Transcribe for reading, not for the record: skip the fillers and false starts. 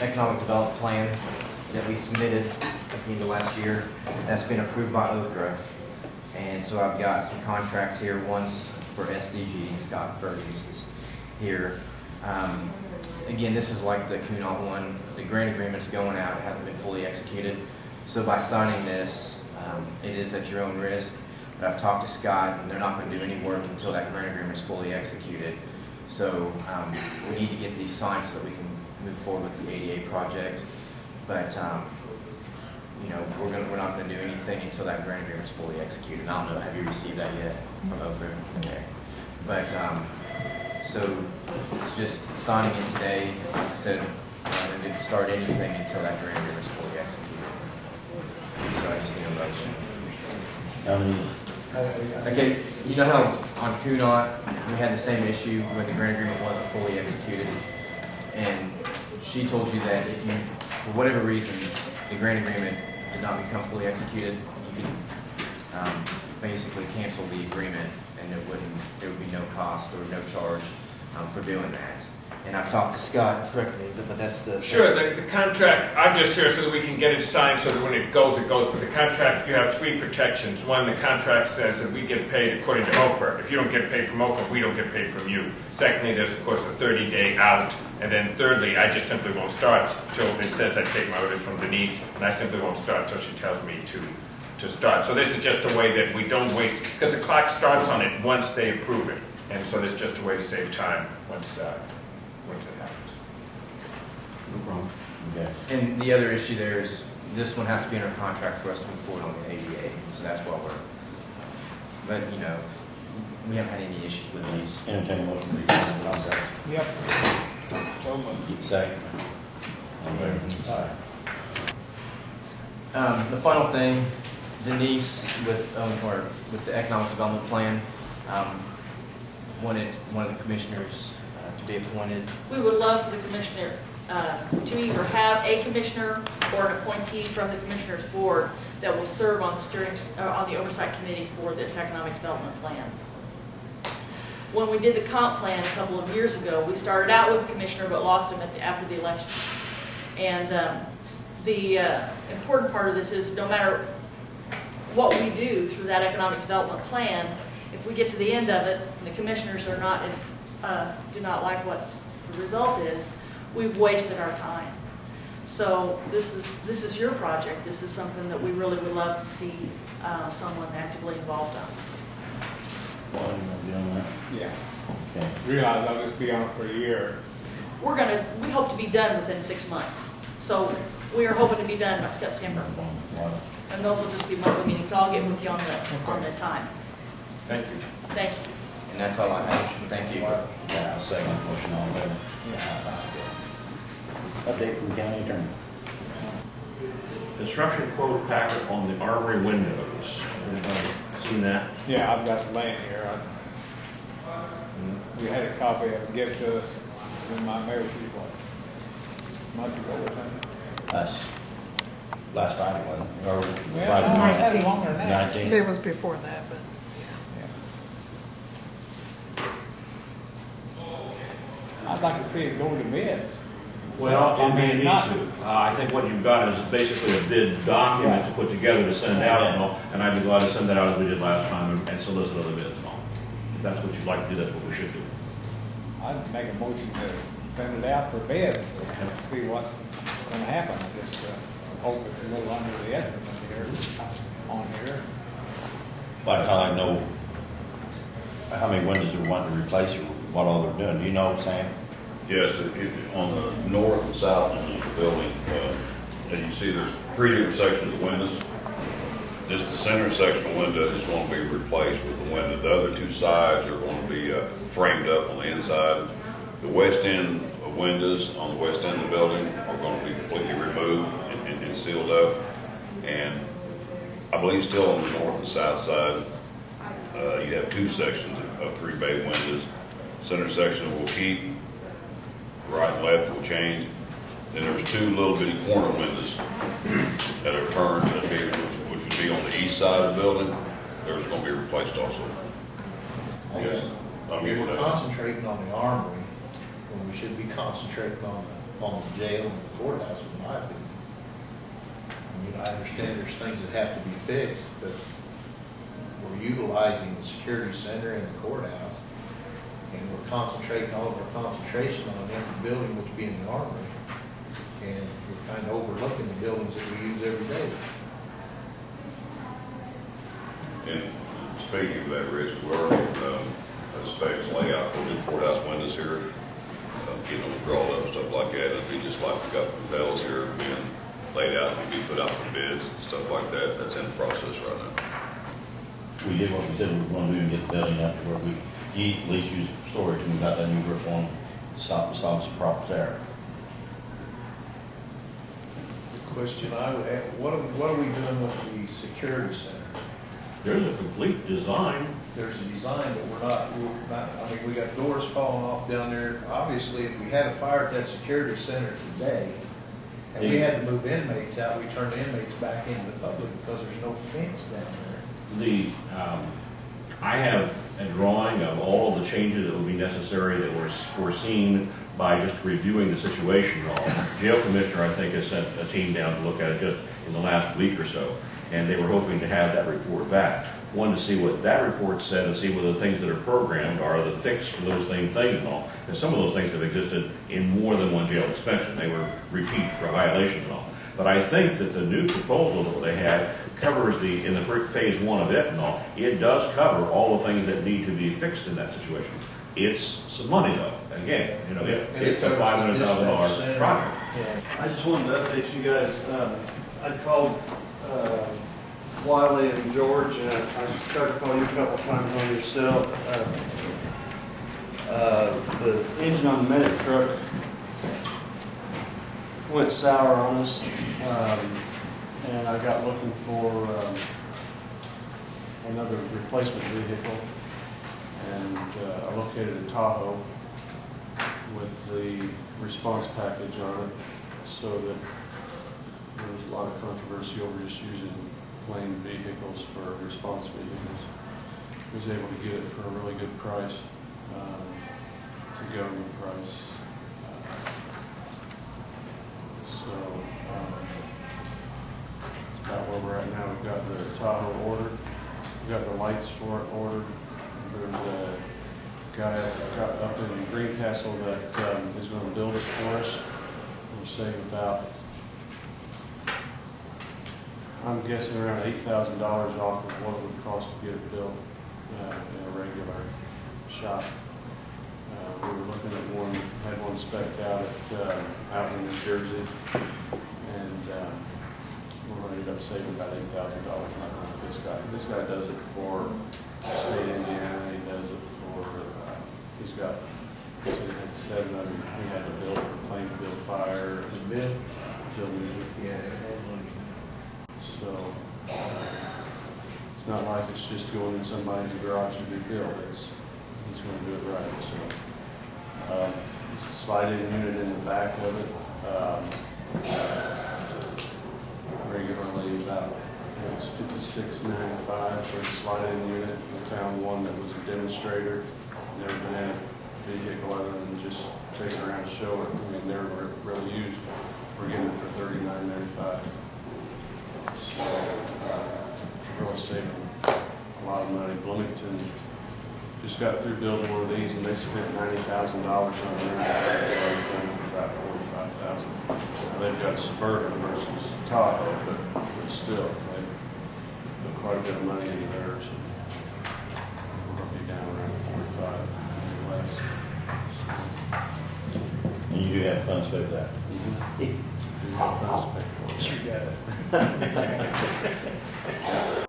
economic development plan that we submitted at the end of last year. That's been approved by OKRA. And so I've got some contracts here. One's for SDG, and Scott Burgess is here. Again, this is like the Kunot one. The grant agreement's going out. It hasn't been fully executed. So by signing this, it is at your own risk. But I've talked to Scott, and they're not going to do any work until that grant agreement is fully executed. So we need to get these signed so that we can move forward with the ADA project. But you know, we're not going to do anything until that grant agreement is fully executed. I don't know. Have you received that yet from Oakland? Okay. But so it's just signing it today. Like I said, we didn't start anything until that grant agreement is fully executed. So I just need a motion. Okay, you know how on Kunot we had the same issue when the grant agreement wasn't fully executed, and she told you that if you, for whatever reason, the grant agreement did not become fully executed, you could basically cancel the agreement, and there would be no cost or no charge for doing that. And I've talked to Scott, correct me, but that's the... Sure, the contract, I'm just here so that we can get it signed so that when it goes, it goes. But the contract, you have three protections. One, the contract says that we get paid according to OPRA. If you don't get paid from OPRA, we don't get paid from you. Secondly, there's of course a 30-day out. And then thirdly, I just simply won't start till it says I take my orders from Denise, and I simply won't start until she tells me to start. So this is just a way that we don't waste, because the clock starts on it once they approve it. And so this is just a way to save time once it happens. No problem. Okay. And the other issue there is this one has to be in our contract for us to move forward on the ADA, so that's why we're. But you know, we haven't had any issues with these. Entertaining motion to recess. So, Yep. So moved. Second. the final thing, Denise with the economic development plan wanted one of the commissioners to be appointed. We would love for the commissioner to either have a commissioner or an appointee from the commissioner's board that will serve on the oversight committee for this economic development plan. When we did the comp plan a couple of years ago, we started out with a commissioner but lost him after the election. And the important part of this is no matter what we do through that economic development plan, if we get to the end of it and the commissioners are not do not like what the result is, we've wasted our time. So this is your project. This is something that we really would love to see someone actively involved on. Well, you want to be on that? Yeah. Okay. Realize I'll just be on it for a year. We hope to be done within 6 months. So we are hoping to be done by September. And those will just be monthly meetings. I'll get with you on the time. Thank you. Thank you. And that's all I have. Thank you. Yeah, I'll second motion on that. Update from county attorney. Construction quote packet on the armory windows. Everybody seen that? Yeah, I've got the land here. We had a copy of it given to us in my mayor's report. Month ago or something. Last Friday, wasn't it? Or Well, Friday no, night. that's longer than that. 19th. It was before that, but I'd like to see it go to bid. Well, it may need Not- to. I think what you've got is basically a bid document to put together to send out, and I'd be glad to send that out as we did last time and solicit other bids and all. If that's what you'd like to do, that's what we should do. I'd make a motion to send it out for bid, and see what's gonna happen. I just hope it's a little under the estimate here, on here. But I'd like to know how many windows they're wanting to replace or what all they're doing. Do you know, Sam? Yes, on the north and south end of the building, as you see, there's 3 different sections of windows. Just the center section of window is going to be replaced with the window. The other 2 sides are going to be framed up on the inside. The west end of windows on the west end of the building are going to be completely removed and sealed up. And I believe still on the north and south side, you have 2 sections of 3 bay windows. Center section will keep. Right and left will change. Then there's 2 little bitty corner windows that are turned, which would be on the east side of the building. There's going to be replaced also. Yes. We're concentrating on the armory when we should be concentrating on on the jail and the courthouse, in my opinion. I mean, I understand there's things that have to be fixed, but we're utilizing the security center and the courthouse, and we're concentrating all of our concentration on an empty building, which being the armory, and we're kind of overlooking the buildings that we use every day. And speaking of that, Rich, we're, a specs layout for the courthouse windows here, getting them drawn up and stuff like that. It'd be just like we got the panels here being laid out and be put out for bids and stuff like that. That's in the process right now. We did what we said we were gonna do and get the building up to where we at least use it for storage, and we got that new roof on, stop some problems there. The question I would have, what are we doing with the security center? There's a complete design. There's a design, but we're not, I mean, we got doors falling off down there. Obviously, if we had a fire at that security center today, and we had to move inmates out, we turned the inmates back into the public because there's no fence down there. I have a drawing of all of the changes that would be necessary that were foreseen by just reviewing the situation. Jail commissioner, I think, has sent a team down to look at it just in the last week or so, and they were hoping to have that report back. One, to see what that report said and see whether the things that are programmed are the fix for those same things and all. And some of those things have existed in more than one jail expansion. They were repeat violations and all. But I think that the new proposal that they had covers in the phase one of it and all, it does cover all the things that need to be fixed in that situation. It's some money though. Again, you know, it's a $500,000 project. I just wanted to update you guys. I called Wiley and George, and I started calling you a couple times on your cell. The engine on the medic truck went sour on us, and I got looking for another replacement vehicle, and I located a Tahoe with the response package on it, so that there was a lot of controversy over just using plain vehicles for response vehicles. I was able to get it for a really good price, it's a government price. So it's about where we're at now. We've got the Tahoe ordered, we've got the lights for it ordered. There's a guy up in Greencastle that is going to build it for us. We'll save about, I'm guessing, around $8,000 off of what it would cost to get it built in a regular shop. We were looking at one, had one spec'd out in New Jersey, and we're going to end up saving about $8,000 with this guy. This guy does it for state Indiana. He does it for, he's got, so he had 7 of them. We had to build for Plainfield Fire. Bill Music. Yeah. So it's not like it's just going in somebody's garage to be built. He's going to do it right. So it's a slide-in unit in the back of it. Regularly about, it was $56.95 for the slide-in unit. We found one that was a demonstrator. Never been in a vehicle other than just taking around to show it. I mean, never really used. We're getting it for $39.95. So, really saving a lot of money. Bloomington just got through building one of these, and they spent $90,000 on it. For about $45,000. They've got a Suburban versus Tahoe, but still, they put quite a bit of money into theirs. We're going to be down around 45, maybe less. And you do have funds to pay for that. We have funds to pay for it. You got it.